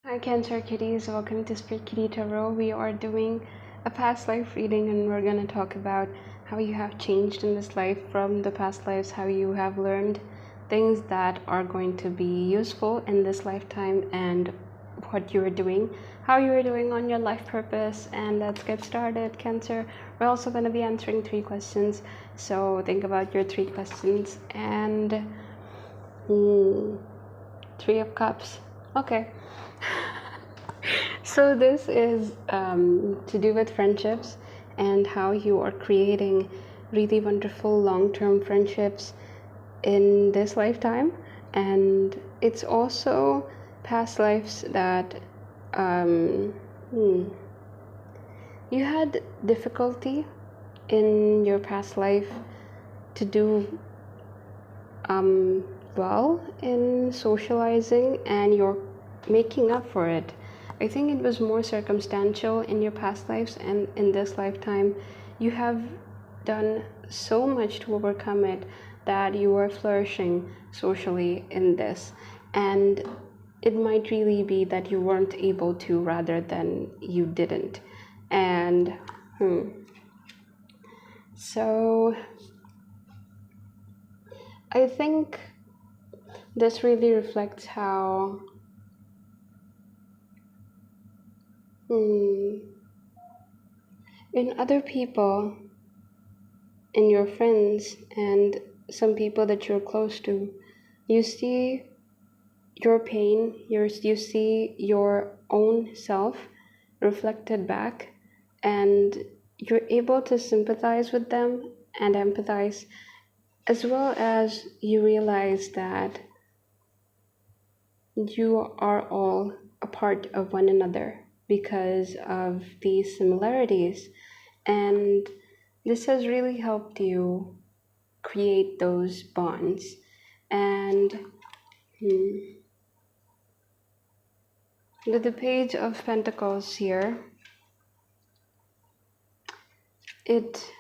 Hi Cancer Kitties, welcome to Spirit Kitty Tarot. We are doing a past life reading and we're going to talk about how you have changed in this life from the past lives, how you have learned things that are going to be useful in this lifetime, and what you are doing, how you are doing on your life purpose. And let's get started, Cancer. We're also going to be answering 3 questions, so think about your 3 questions. And 3 of Cups. Okay. So this is to do with friendships and how you are creating really wonderful long-term friendships in this lifetime. And it's also past lives that you had difficulty in your past life to do well in socializing, and you're making up for it. I think it was more circumstantial in your past lives, and in this lifetime you have done so much to overcome it that you are flourishing socially in this. And it might really be that you weren't able to rather than you didn't. And so I think this really reflects how in other people, in your friends and some people that you're close to, you see your pain, you see your own self reflected back, and you're able to sympathize with them and empathize, as well as you realize that you are all a part of one another because of these similarities. And this has really helped you create those bonds. And with the Page of Pentacles here, it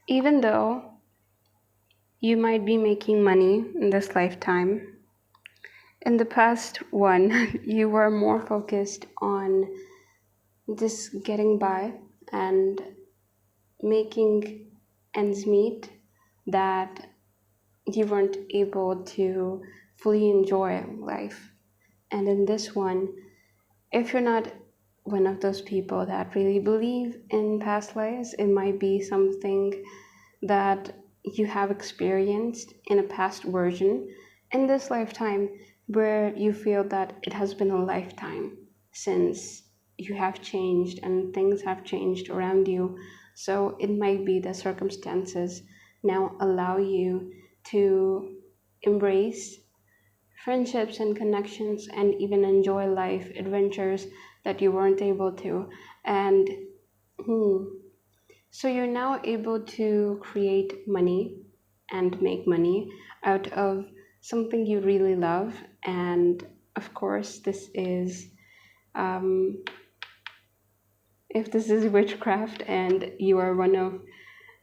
even though you might be making money in this lifetime, in the past one you were more focused on just getting by and making ends meet, that you weren't able to fully enjoy life. And in this one, if you're not one of those people that really believe in past lives, it might be something that you have experienced in a past version in this lifetime, where you feel that it has been a lifetime since you have changed and things have changed around you. So it might be the circumstances now allow you to embrace friendships and connections and even enjoy life adventures that you weren't able to. And so you're now able to create money and make money out of something you really love. And of course, this is if this is witchcraft and you are one of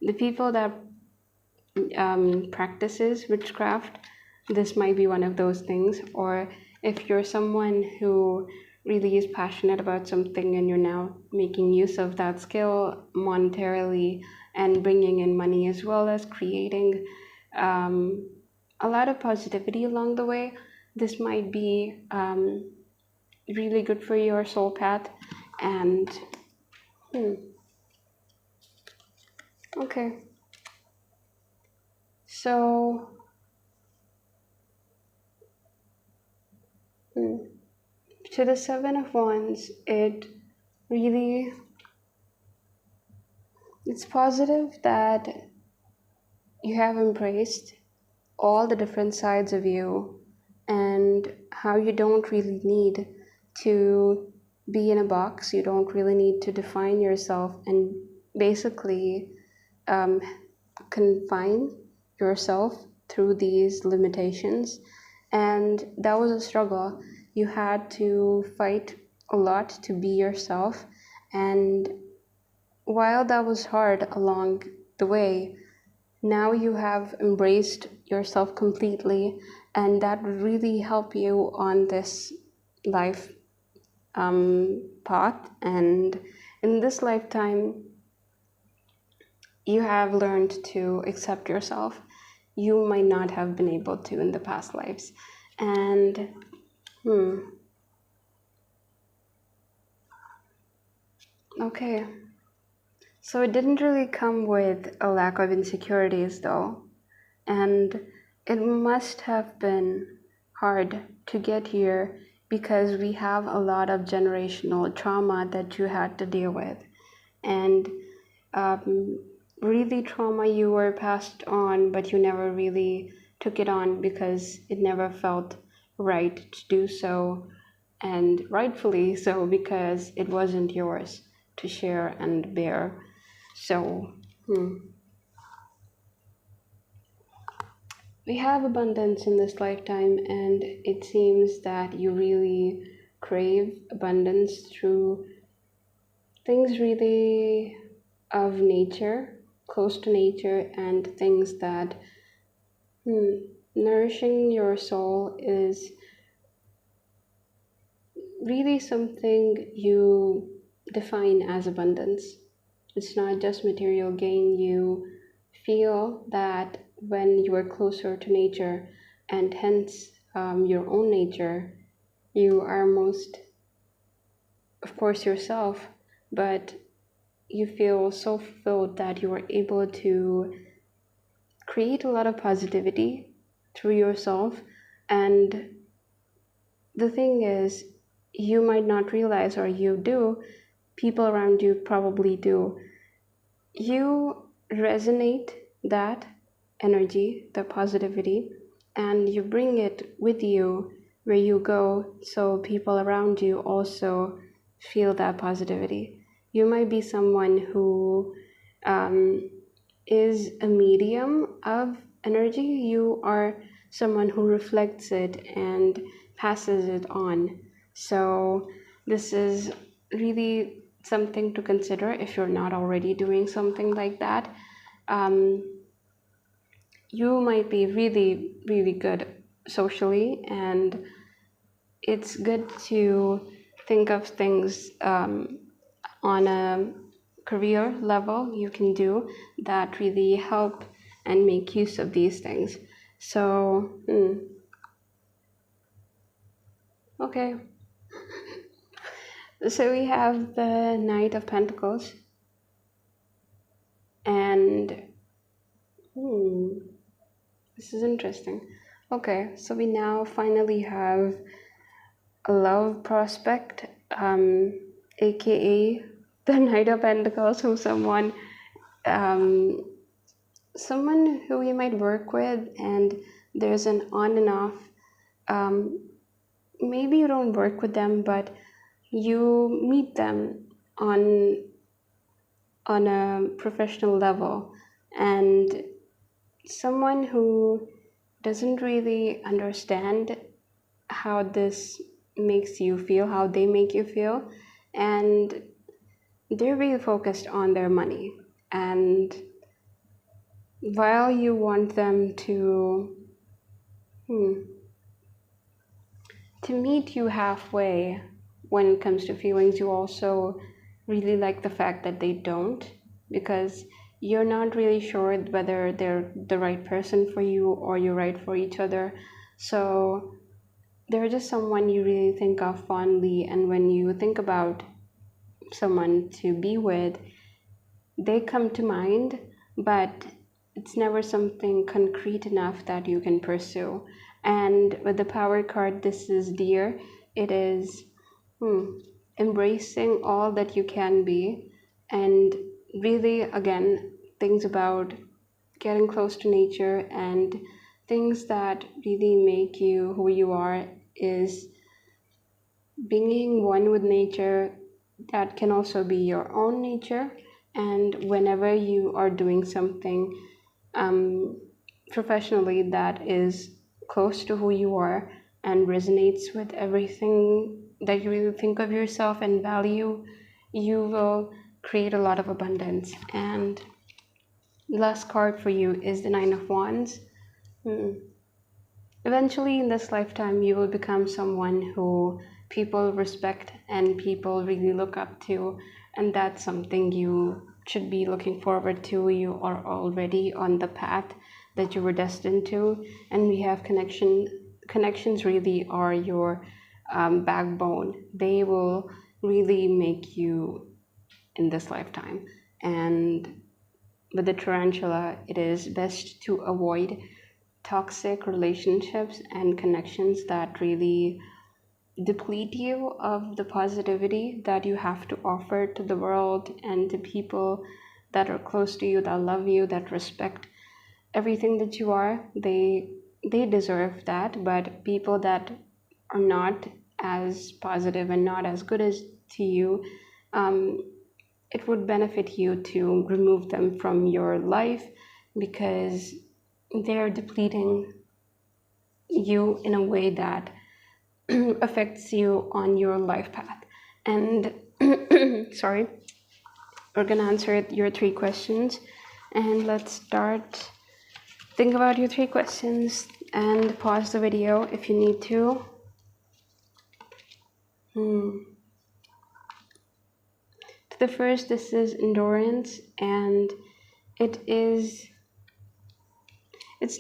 the people that practices witchcraft, this might be one of those things. Or if you're someone who really is passionate about something and you're now making use of that skill monetarily and bringing in money, as well as creating a lot of positivity along the way, this might be really good for your soul path. And okay, so to the Seven of Wands, it's positive that you have embraced all the different sides of you and how you don't really need to be in a box. You don't really need to define yourself and basically confine yourself through these limitations. And that was a struggle. You had to fight a lot to be yourself, and while that was hard along the way, now you have embraced yourself completely, and that would really help you on this life path. And in this lifetime, you have learned to accept yourself. You might not have been able to in the past lives. And okay. So it didn't really come with a lack of insecurities though. And it must have been hard to get here because we have a lot of generational trauma that you had to deal with. And really trauma you were passed on, but you never really took it on because it never felt right to do so, and rightfully so because it wasn't yours to share and bear. So we have abundance in this lifetime, and it seems that you really crave abundance through things really of nature, close to nature, and things that nourishing your soul is really something you define as abundance. It's not just material gain. You feel that when you are closer to nature, and hence your own nature, you are most, of course, yourself, but you feel so fulfilled that you are able to create a lot of positivity through yourself. And the thing is, you might not realize, or you do, people around you probably do. You resonate that energy, the positivity, and you bring it with you where you go, so people around you also feel that positivity. You might be someone who is a medium of energy. You are someone who reflects it and passes it on. So this is really something to consider if you're not already doing something like that. You might be really, really good socially, and it's good to think of things on a career level you can do that really help and make use of these things. So, okay. So we have the Knight of Pentacles, and this is interesting. Okay, so we now finally have a love prospect, aka the Knight of Pentacles, who someone who you might work with, and there's an on and off. Maybe you don't work with them, but you meet them on a professional level, and someone who doesn't really understand how this makes you feel, how they make you feel, and they're really focused on their money. And while you want them to meet you halfway when it comes to feelings, you also really like the fact that they don't, because you're not really sure whether they're the right person for you or you're right for each other. So they're just someone you really think of fondly, and when you think about someone to be with, they come to mind, but it's never something concrete enough that you can pursue. And with the Power card, this is Deer. It is embracing all that you can be, and really, again, things about getting close to nature, and things that really make you who you are is being one with nature. That can also be your own nature. And whenever you are doing something professionally that is close to who you are and resonates with everything that you really think of yourself and value, you will create a lot of abundance. And the last card for you is the Nine of Wands. Eventually, in this lifetime, you will become someone who people respect and people really look up to, and that's something you should be looking forward to. You are already on the path that you were destined to, and we have connections really are your backbone. They will really make you in this lifetime. And with the tarantula, it is best to avoid toxic relationships and connections that really deplete you of the positivity that you have to offer to the world and to people that are close to you, that love you, that respect everything that you are. They deserve that, but people that are not as positive and not as good as to you, um, it would benefit you to remove them from your life because they're depleting you in a way that affects you on your life path. And sorry, we're gonna answer your 3 questions, and let's start. Think about your 3 questions and pause the video if you need to. The first, this is endurance, and it's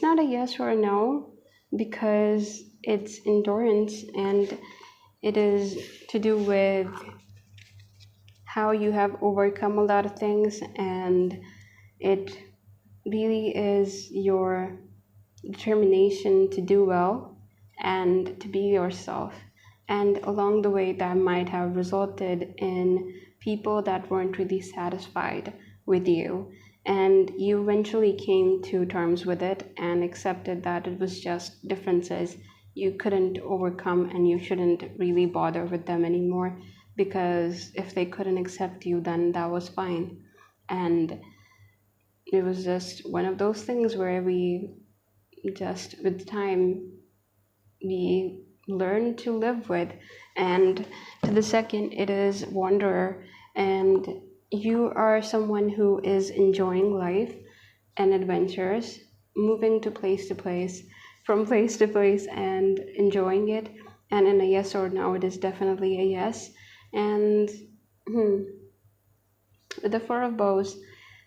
not a yes or a no because it's endurance, and it is to do with how you have overcome a lot of things, and it really is your determination to do well and to be yourself. And along the way, that might have resulted in people that weren't really satisfied with you. And you eventually came to terms with it and accepted that it was just differences you couldn't overcome, and you shouldn't really bother with them anymore, because if they couldn't accept you, then that was fine. And it was just one of those things where we just, with time, we learn to live with. And to the second, it is wanderer, and you are someone who is enjoying life and adventures, moving to place, from place to place, and enjoying it. And in a yes or no, it is definitely a yes. And with the Four of Bows,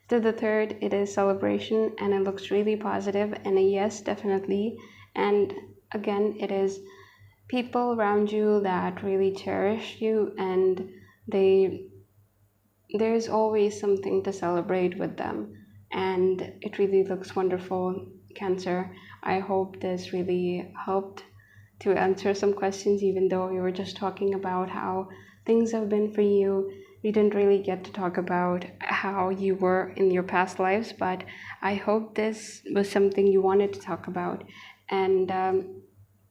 to the third, it is celebration, and it looks really positive, and a yes, definitely. And again, it is people around you that really cherish you, and there's always something to celebrate with them, and it really looks wonderful, Cancer. I hope this really helped to answer some questions, even though we were just talking about how things have been for you. We didn't really get to talk about how you were in your past lives, but I hope this was something you wanted to talk about. And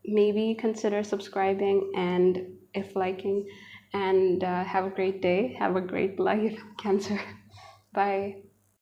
maybe consider subscribing, and if liking, and have a great day, have a great life, Cancer. Bye.